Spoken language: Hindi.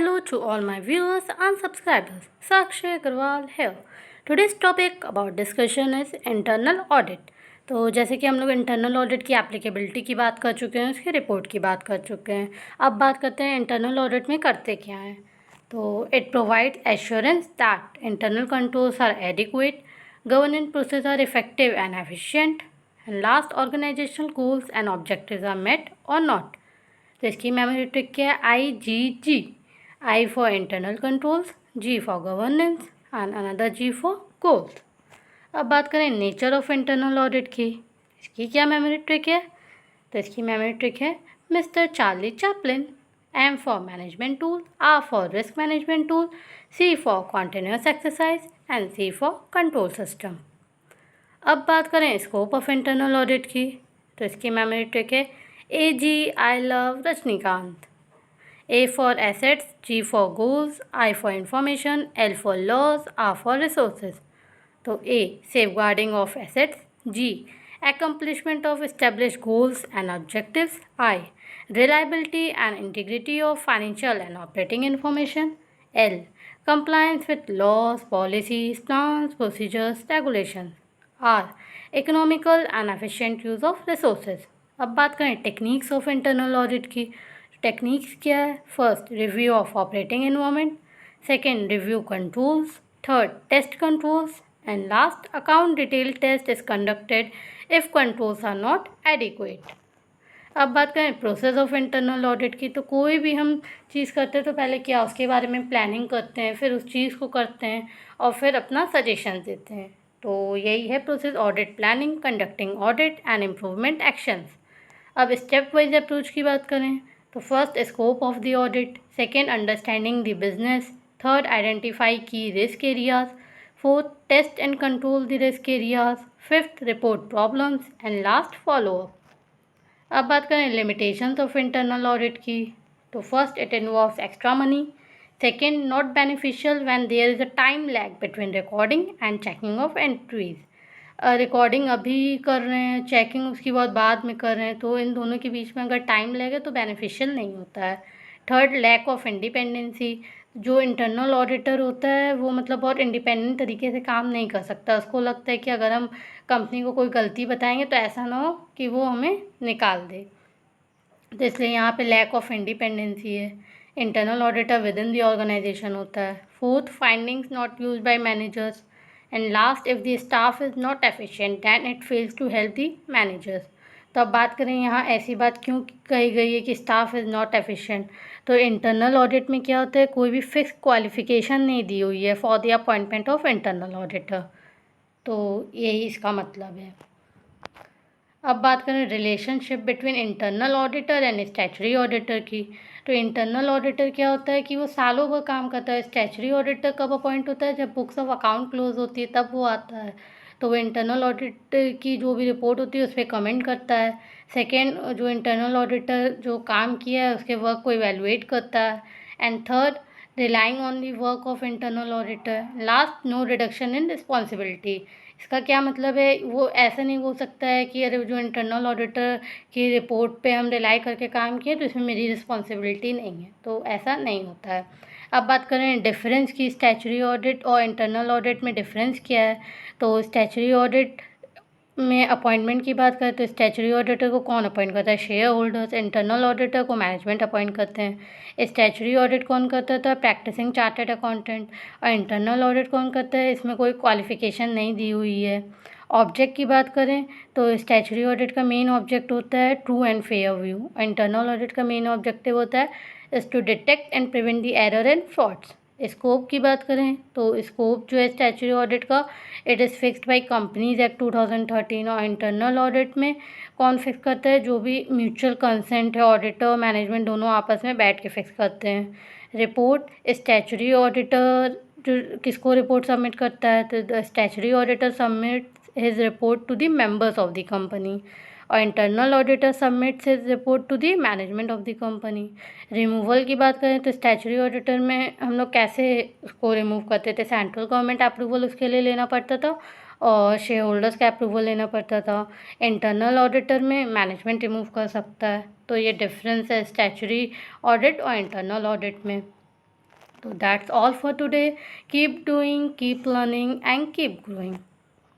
Hello to all my viewers and subscribers. Sakshi Agarwal here. Today's topic about discussion is internal audit. तो जैसे कि हम लोग इंटरनल ऑडिट की एप्लीकेबिलिटी की बात कर चुके हैं, उसकी रिपोर्ट की बात कर चुके हैं. अब बात करते हैं इंटरनल ऑडिट में करते क्या हैं. तो it provides assurance that internal controls are adequate, governance process are effective and efficient, and last organisational goals and objectives are met or not. तो इसकी मेमोरी ट्रिक क्या है? IGG. I for internal controls, G for governance and another G for goals. अब बात करें नेचर ऑफ इंटरनल ऑडिट की. इसकी क्या मेमोरी ट्रिक है? तो इसकी मेमोरी ट्रिक है mister Charlie Chaplin. M for management tool, R for risk management tool, C for continuous exercise and C for control system. अब बात करें स्कोप ऑफ इंटरनल ऑडिट की. तो इसकी मेमोरी ट्रिक है AG I love Rajinikanth. A for assets, G for goals, I for information, L for laws, R for resources. तो A safeguarding of assets, G accomplishment of established goals and objectives, I reliability and integrity of financial and operating information, L compliance with laws, policies, plans, procedures, regulations, R economical and efficient use of resources. अब बात करें टेक्निक्स ऑफ इंटरनल ऑडिट की. टेक्निक्स क्या है? First review of operating environment, second review controls, third test controls and last account detail test is conducted if controls are not adequate. अब बात करें प्रोसेस ऑफ इंटरनल ऑडिट की. तो कोई भी हम चीज़ करते हैं तो पहले क्या उसके बारे में प्लानिंग करते हैं, फिर उस चीज़ को करते हैं और फिर अपना सजेशन देते हैं. तो यही है process: audit, planning, conducting audit and improvement actions. अब स्टेप वाइज अप्रोच की बात करें तो first scope of the audit, second understanding the business, third identify की risk areas, fourth test and control the risk areas, fifth report problems and last follow up. अब बात करें लिमिटेशंस ऑफ इंटरनल ऑडिट की. तो first it involves extra money, second not beneficial when there is a time lag between recording and checking of entries. Recording अभी कर रहे हैं, चेकिंग उसके बाद में कर रहे हैं, तो इन दोनों के बीच में अगर टाइम लगे तो बेनिफिशियल नहीं होता है. Third lack of independency. जो इंटरनल ऑडिटर होता है वो मतलब बहुत इंडिपेंडेंट तरीके से काम नहीं कर सकता. उसको लगता है कि अगर हम कंपनी को कोई गलती बताएंगे तो ऐसा ना हो कि वो हमें निकाल दे. तो इसलिए यहाँ पे लैक ऑफ इंडिपेंडेंसी है. Internal auditor within the organisation होता है. Fourth findings not use by managers. And last if the staff is not efficient then it fails to help the managers. तो अब बात करें यहाँ ऐसी बात क्यों कही गई है कि स्टाफ इज़ नॉट एफिशिएंट. तो इंटरनल ऑडिट में क्या होता है, कोई भी फिक्स क्वालिफिकेशन नहीं दी हुई है for the appointment of internal auditor. तो यही इसका मतलब है. अब बात करें relationship between internal auditor and statutory auditor की. तो इंटरनल ऑडिटर क्या होता है कि वो सालों भर काम करता है. स्टैचुटरी ऑडिटर कब अपॉइंट होता है? जब बुक्स ऑफ अकाउंट क्लोज होती है तब वो आता है. तो वो इंटरनल ऑडिट की जो भी रिपोर्ट होती है उस पर कमेंट करता है. सेकेंड, जो इंटरनल ऑडिटर जो काम किया है उसके वर्क को इवेलुएट करता है. And third, relying on the work of internal auditor. Last, no reduction in responsibility. इसका क्या मतलब है? वो ऐसा नहीं बोल सकता है कि अरे जो इंटरनल ऑडिटर की रिपोर्ट पे हम रिलाई करके काम किए तो इसमें मेरी रिस्पॉन्सिबिलिटी नहीं है. तो ऐसा नहीं होता है. अब बात करें डिफरेंस की. स्टैचुटरी ऑडिट और इंटरनल ऑडिट में डिफरेंस क्या है? तो स्टैचुटरी ऑडिट में अपॉइंटमेंट की बात करें तो स्टैचुटरी ऑडिटर को कौन अपॉइंट करता है? Shareholders. इंटरनल ऑडिटर को मैनेजमेंट अपॉइंट करते हैं. स्टैचुटरी ऑडिट कौन करता था? Practising chartered accountant. और इंटरनल ऑडिट कौन करता है? इसमें कोई क्वालिफिकेशन नहीं दी हुई है. ऑब्जेक्ट की बात करें तो स्टैचुटरी ऑडिट का मेन ऑब्जेक्ट होता है true and fair view. Internal audit का मेन ऑब्जेक्टिव होता है is to detect and prevent the error and frauds. Scope की बात करें तो स्कोप जो है स्टैचुटरी ऑडिट का, it is fixed by Companies Act 2013. और इंटरनल ऑडिट में कौन फिक्स करता है? जो भी म्यूचुअल कंसेंट है, ऑडिटर और मैनेजमेंट दोनों आपस में बैठ के फिक्स करते हैं. रिपोर्ट, स्टैचुटरी ऑडिटर जो किसको रिपोर्ट सबमिट करता है? तो the statutory auditor submit his report to the members of the company. और internal auditor submits his report to the management of the company. Removal की बात करें तो स्टैचुटरी ऑडिटर में हम लोग कैसे उसको रिमूव करते थे? सेंट्रल गवर्नमेंट अप्रूवल उसके लिए लेना पड़ता था और शेयर होल्डर्स का अप्रूवल लेना पड़ता था. इंटरनल ऑडिटर में मैनेजमेंट रिमूव कर सकता है. तो ये डिफरेंस है स्टैचुटरी ऑडिट और इंटरनल ऑडिट में. तो that's all for today. Keep doing, keep learning and keep growing.